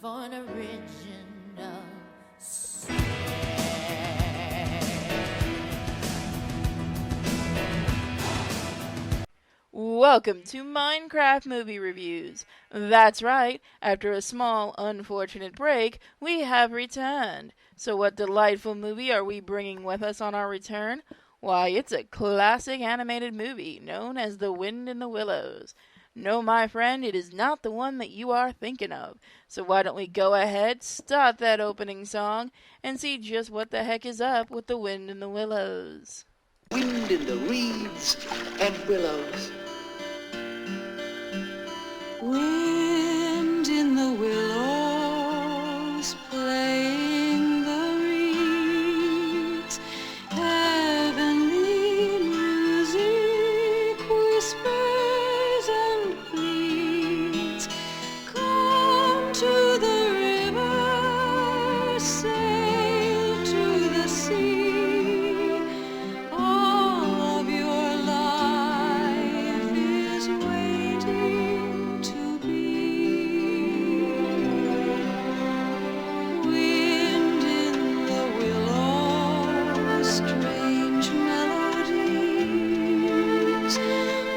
for an original song. Welcome to Minecraft Movie Reviews. That's right, after a small, unfortunate break, we have returned. So what delightful movie are we bringing with us on our return? Why, it's a classic animated movie known as The Wind in the Willows. No, my friend, it is not the one that you are thinking of. So why don't we go ahead, start that opening song, and see just what the heck is up with The Wind in the Willows. Wind in the reeds and willows. Wind in the willows, playing the reeds, heavenly music whispers and pleads. Come to the river, sail to the sea. All of your life is waiting to be. Wind in the willows, strange melodies.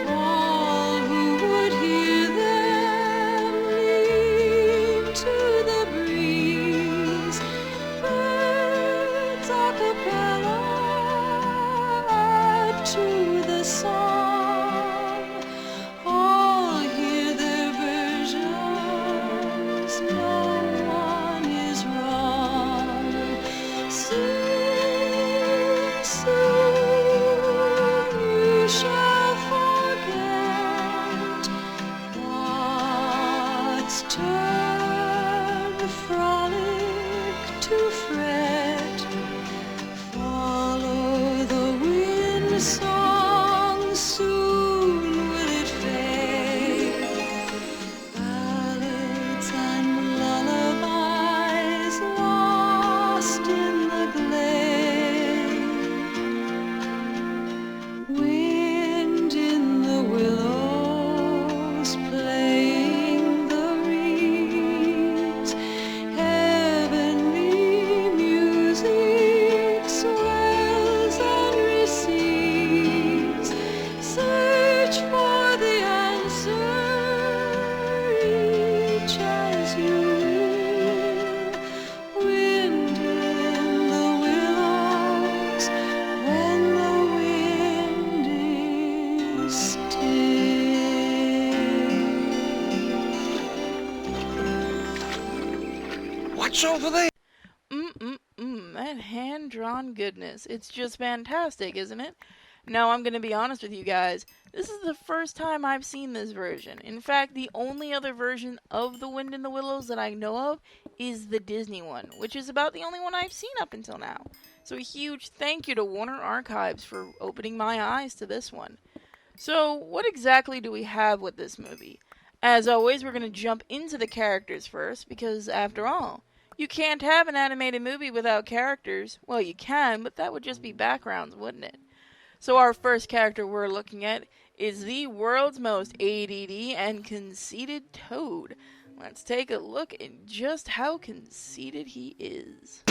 All who would hear them leave to the breeze. Birds a cappella to the song. All hear their versions, no one is wrong. Soon, soon you shall forget God's turn frolic to fret. Follow the wind song, soon will it fade. Ballads and lullabies lost in the glade. Wind in the willows, playing the reeds, heavenly music swells and recedes. Search for the answer each as you will. Wind in the willows, when the wind is still. What's over there? That hand-drawn goodness. It's just fantastic, isn't it? Now, I'm going to be honest with you guys. This is the first time I've seen this version. In fact, the only other version of The Wind in the Willows that I know of is the Disney one, which is about the only one I've seen up until now. So a huge thank you to Warner Archives for opening my eyes to this one. So, what exactly do we have with this movie? As always, we're going to jump into the characters first, because after all, you can't have an animated movie without characters. Well, you can, but that would just be backgrounds, wouldn't it? So our first character we're looking at is the world's most ADD and conceited Toad. Let's take a look at just how conceited he is.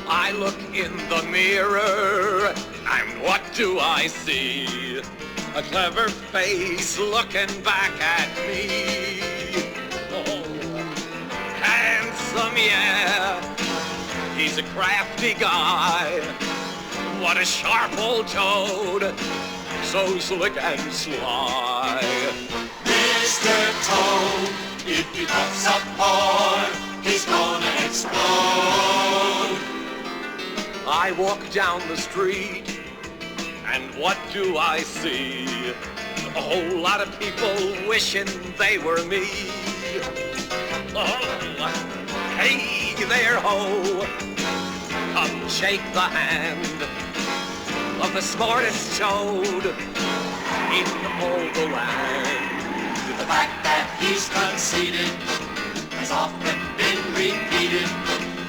I look in the mirror, and what do I see? A clever face looking back at me. Oh, handsome, yeah. He's a crafty guy. What a sharp old toad, so slick and sly. Mr. Toad, if he puffs up hard, he's gonna explode. I walk down the street, and what do I see? A whole lot of people wishing they were me. Oh, hey there, ho! Come shake the hand of the smartest toad in all the land. The fact that he's conceited has often been repeated.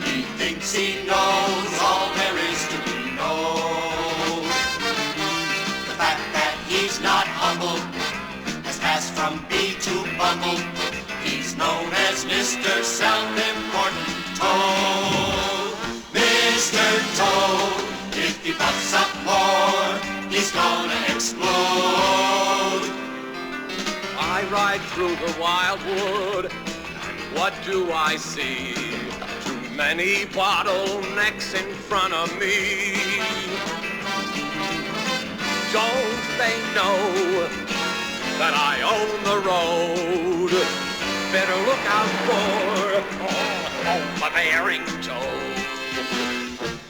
He thinks he knows all there is to be known. The fact that he he's not humble, has passed from bee to bumble. He's known as Mr. Self-Important Toad. Mr. Toad, if he puffs up more, he's gonna explode. I ride through the wildwood, and what do I see? Too many bottlenecks in front of me. Don't they know that I own the road? Better look out for the bearing toad.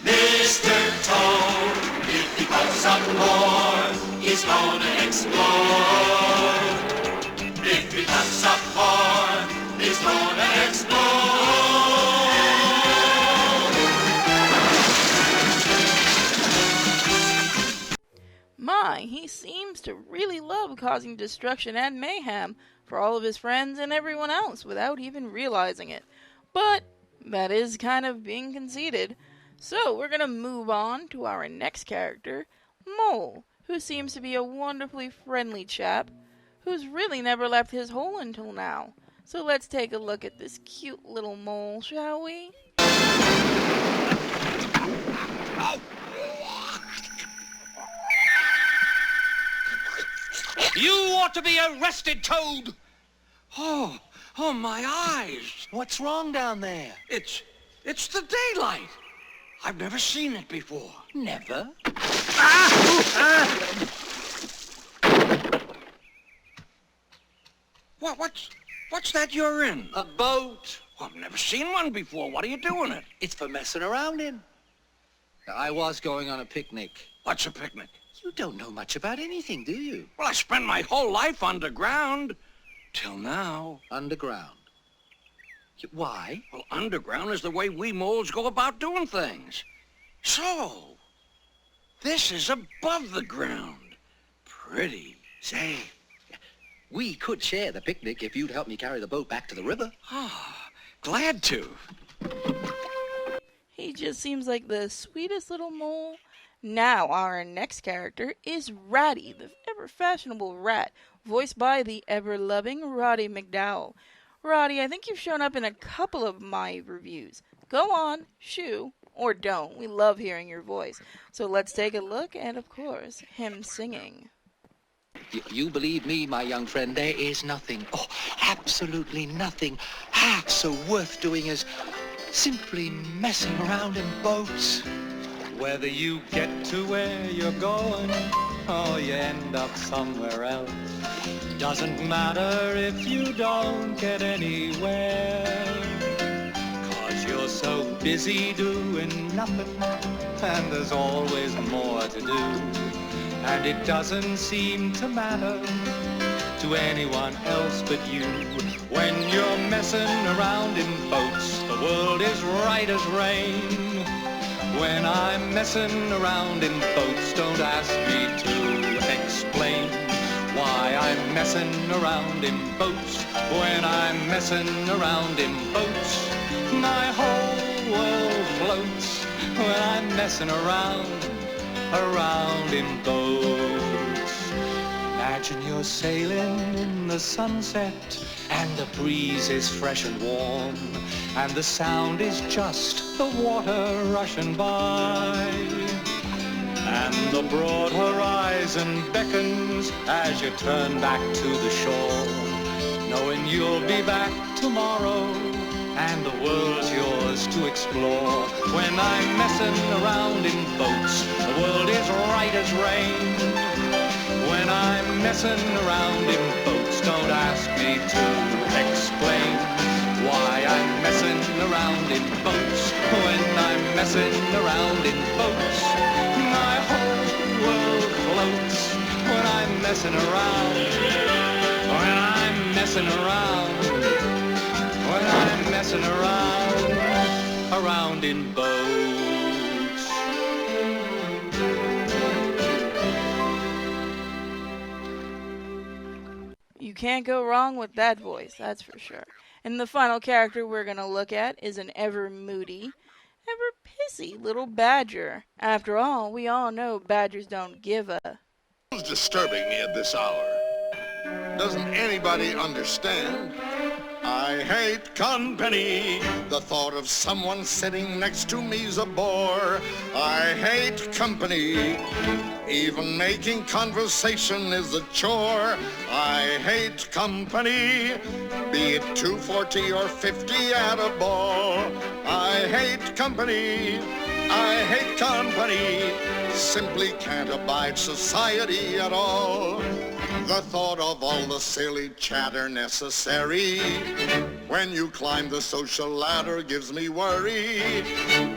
Mr. Toad, if he puffs up more, he's gonna explode. If he puffs up more, he's gonna explode. My, he seems to really love causing destruction and mayhem for all of his friends and everyone else without even realizing it. But that is kind of being conceited. So we're going to move on to our next character, Mole, who seems to be a wonderfully friendly chap who's really never left his hole until now. So let's take a look at this cute little mole, shall we? You ought to be arrested, Toad! Oh, my eyes! What's wrong down there? It's the daylight! I've never seen it before. Never. What's that you're in? A boat. Well, I've never seen one before. What are you doing it? It's for messing around in. I was going on a picnic. What's a picnic? You don't know much about anything, do you? Well, I spent my whole life underground. Till now. Underground. Why? Well, underground is the way we moles go about doing things. So, this is above the ground. Pretty. Say, we could share the picnic if you'd help me carry the boat back to the river. Ah, glad to. He just seems like the sweetest little mole. Now, our next character is Ratty, the ever-fashionable rat, voiced by the ever-loving Roddy McDowell. Roddy, I think you've shown up in a couple of my reviews. Go on, shoo, or don't. We love hearing your voice. So let's take a look at, of course, him singing. You believe me, my young friend, there is nothing, absolutely nothing half so worth doing as simply messing around in boats. Whether you get to where you're going or you end up somewhere else, doesn't matter if you don't get anywhere. 'Cause you're so busy doing nothing, and there's always more to do. And it doesn't seem to matter to anyone else but you. When you're messing around in boats, the world is right as rain. When I'm messing around in boats, don't ask me to explain why I'm messing around in boats. When I'm messing around in boats, my whole world floats. When I'm messing around in boats. Imagine you're sailing in the sunset, and the breeze is fresh and warm, and the sound is just the water rushing by. And the broad horizon beckons as you turn back to the shore, knowing you'll be back tomorrow, and the world's yours to explore. When I'm messing around in boats, the world is right as rain. When I'm messing around in boats, don't ask me to explain why I'm messing around in boats. When I'm messing around in boats, my whole world floats. When I'm messing around, when I'm messing around, when I'm messing around in boats. You can't go wrong with that voice, that's for sure. And the final character we're going to look at is an ever moody, ever pissy little badger. After all, we all know badgers don't give a Who's disturbing me at this hour? Doesn't anybody understand? I hate company. The thought of someone sitting next to me's a bore. I hate company. Even making conversation is a chore. I hate company. Be it 240 or 50 at a ball. I hate company. I hate company. Simply can't abide society at all. The thought of all the silly chatter necessary when you climb the social ladder gives me worry.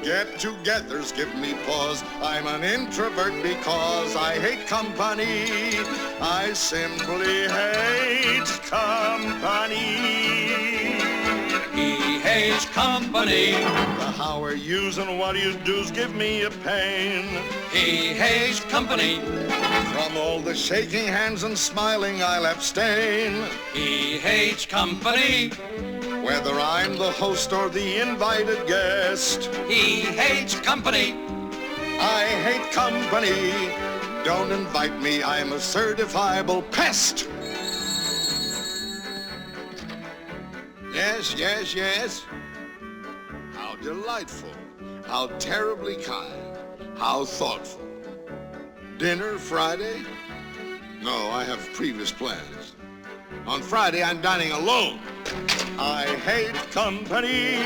Get-togethers give me pause. I'm an introvert because I hate company. I simply hate company. He hates company. The how are yous and what do you do's give me a pain. He hates company. From all the shaking hands and smiling I'll abstain. He hates company. Whether I'm the host or the invited guest. He hates company. I hate company. Don't invite me, I'm a certifiable pest. Yes, yes, yes. How delightful. How terribly kind. How thoughtful. Dinner Friday? No, I have previous plans. On Friday, I'm dining alone. I hate company.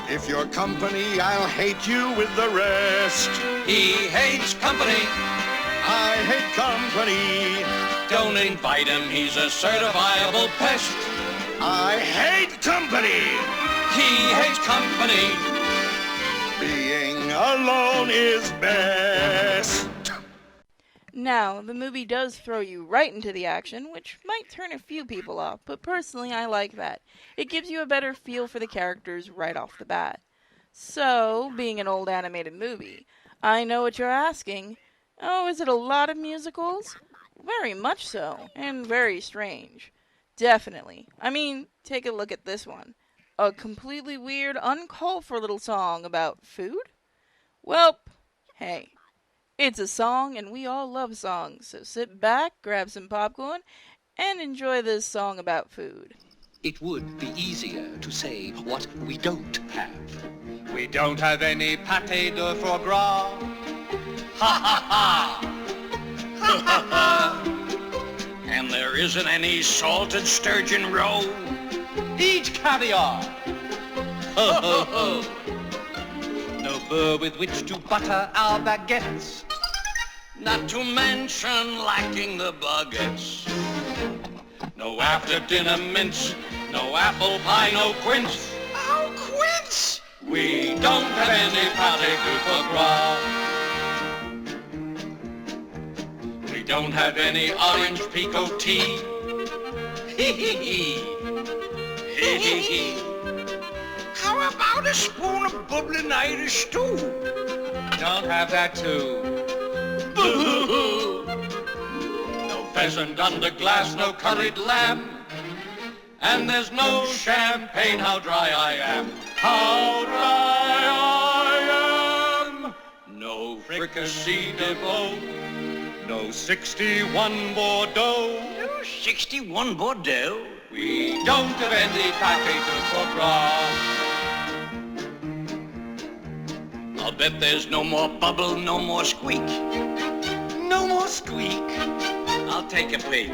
If you're company, I'll hate you with the rest. He hates company. I hate company. Don't invite him, he's a certifiable pest. I hate company. He hates company. Being alone is best. Now, the movie does throw you right into the action, which might turn a few people off, but personally I like that. It gives you a better feel for the characters right off the bat. So, being an old animated movie, I know what you're asking. Oh, is it a lot of musicals? Very much so, and very strange. Definitely. I mean, take a look at this one. A completely weird, uncalled for little song about food? Welp, hey. It's a song, and we all love songs, so sit back, grab some popcorn, and enjoy this song about food. It would be easier to say what we don't have. We don't have any pâté de foie gras. Ha ha ha! Ha ha ha! And there isn't any salted sturgeon roe. Eat caviar. Ho ho ho! No beurre with which to butter our baguettes. Not to mention lacking the baguettes. No after-dinner mince, no apple pie, no quince. Oh, quince! We don't have any pâté de foie gras. We don't have any orange picot tea. Hee hee hee. Hee hee hee. How about a spoon of bubbling Irish stew? Don't have that too. Boo-hoo-hoo. No pheasant under glass, no curried lamb. And there's no champagne, how dry I am. How dry I am. No fricassee de veau. No 61 Bordeaux. No 61 Bordeaux. We don't have any pâté de foie gras. I'll bet there's no more bubble, no more squeak. No more squeak. I'll take a peek.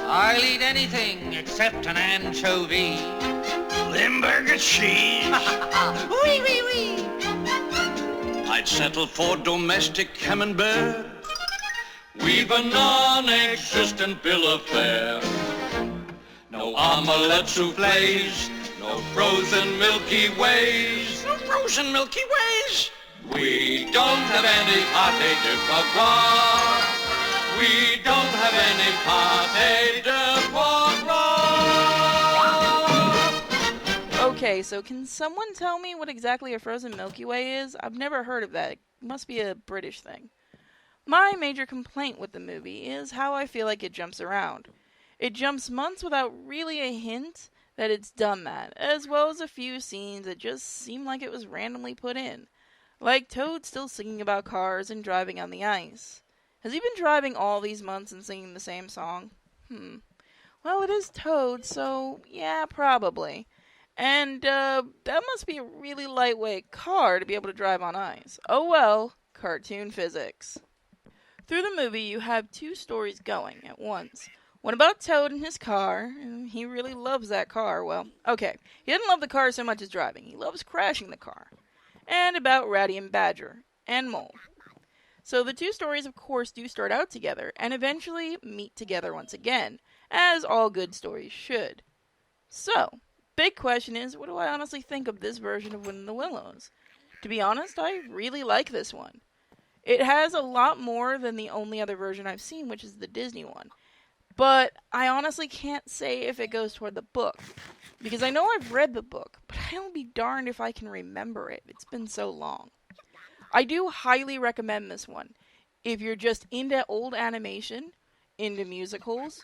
I'll eat anything except an anchovy. Limburger cheese. Wee, wee, wee. I'd settle for domestic camembert. We've a non-existent bill of fare. No omelette soufflés, no frozen Milky Ways. No frozen Milky Ways. We don't have any pâté de foie gras. We don't have any pâté de foie gras. Okay, so can someone tell me what exactly a frozen Milky Way is? I've never heard of that. It must be a British thing. My major complaint with the movie is how I feel like it jumps around. It jumps months without really a hint that it's done that, as well as a few scenes that just seem like it was randomly put in. Like Toad still singing about cars and driving on the ice. Has he been driving all these months and singing the same song? Well, it is Toad, so yeah, probably. And that must be a really lightweight car to be able to drive on ice. Oh well, cartoon physics. Through the movie, you have two stories going at once. One about Toad and his car. He really loves that car. Well, okay, he doesn't love the car so much as driving. He loves crashing the car. And about Ratty and Badger and Mole. So the two stories, of course, do start out together and eventually meet together once again, as all good stories should. So, big question is, what do I honestly think of this version of Wind in the Willows? To be honest, I really like this one. It has a lot more than the only other version I've seen, which is the Disney one. But I honestly can't say if it goes toward the book, because I know I've read the book, but I'll be darned if I can remember it. It's been so long. I do highly recommend this one. If you're just into old animation, into musicals,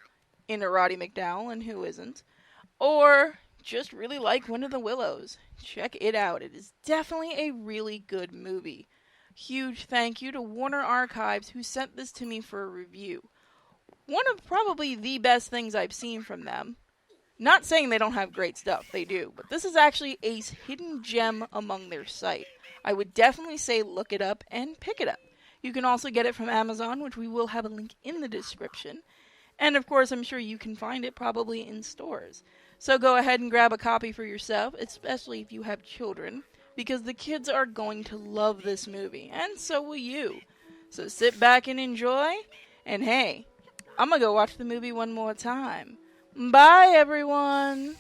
into Roddy McDowall, and who isn't, or just really like Wind in the Willows, check it out. It is definitely a really good movie. Huge thank you to Warner Archives who sent this to me for a review. One of probably the best things I've seen from them. Not saying they don't have great stuff, they do, but this is actually a hidden gem among their site. I would definitely say look it up and pick it up. You can also get it from Amazon, which we will have a link in the description. And of course, I'm sure you can find it probably in stores. So go ahead and grab a copy for yourself, especially if you have children, because the kids are going to love this movie, and so will you. So sit back and enjoy, and hey, I'm gonna go watch the movie one more time. Bye, everyone!